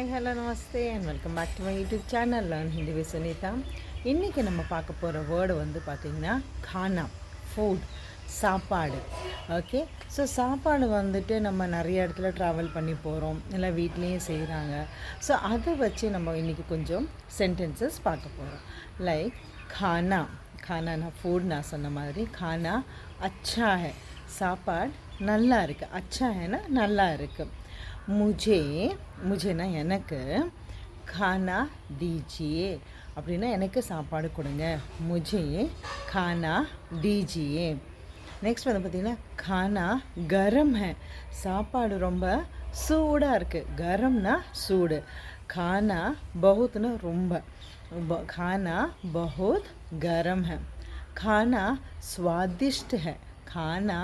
Hi hello namaste and welcome back to my YouTube channel learn Hindi with Sunita. இன்றைக்கி நம்ம பார்க்க போகிற வேர்டு வந்து பார்த்திங்கன்னா கானா, ஃபுட், சாப்பாடு. ஓகே, ஸோ சாப்பாடு வந்துட்டு நம்ம நிறைய இடத்துல ட்ராவல் பண்ணி போகிறோம், இல்லை வீட்லேயும் செய்கிறாங்க. ஸோ அதை வச்சு நம்ம இன்றைக்கி கொஞ்சம் சென்டென்சஸ் பார்க்க போகிறோம். லைக் கானா, கானா ஃபுட் நான் சொன்ன மாதிரி. கானா அச்சா ஹே, சாப்பாடு நல்லா இருக்குது. அச்சா ஹேனா நல்லா இருக்குது. முझे முझेனா எனக்கு, खाना दीजिए அப்படின்னா எனக்கு சாப்பாடு கொடுங்க. मुझे खाना दीजिए. நெக்ஸ்ட் வந்து பார்த்திங்கன்னா खाना गरम है, சாப்பாடு ரொம்ப சூடாக இருக்குது. கரம்னா சூடு. खाना बहुतना ரொம்ப, खाना बहुत गरम है. खाना स्वादिष्ट है, खाना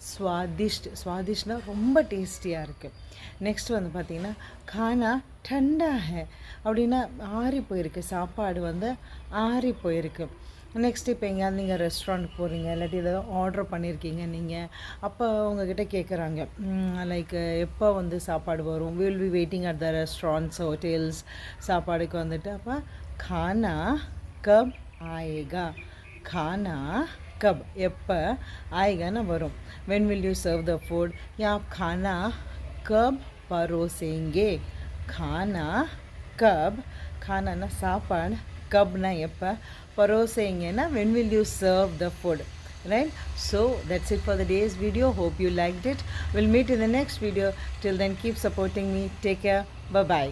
स्वादिष्ट, स्वादिष्टனா ரொம்ப டேஸ்டியாக இருக்குது. நெக்ஸ்ட் வந்து பார்த்திங்கன்னா खाना ठंडा है அப்படின்னா ஆறி போயிருக்கு, சாப்பாடு வந்து ஆறி போயிருக்கு. நெக்ஸ்ட் இப்போ எங்கேயாவது நீங்கள் ரெஸ்டாரண்ட் போகிறீங்க, இல்லாட்டி ஏதாவது ஆர்டர் பண்ணியிருக்கீங்க நீங்கள், அப்போ உங்ககிட்ட கேட்குறாங்க லைக் எப்போ வந்து சாப்பாடு வரும், will be waiting at the restaurants hotels சாப்பாடுக்கு வந்துட்டு. அப்போ खाना कब आएगा, खाना कब எப்போ, आएगाना வரும். when will you serve the food, या आप खाना कब परोसेंगे. खाना कब, खाना ना சாப்பாடு, கப்னா எப்போ, பரோசேங்கன்னா when will you serve the food, right? So that's it for the day's video. Hope you liked it. We'll meet in the next video. Till then, keep supporting me. Take care. Bye bye.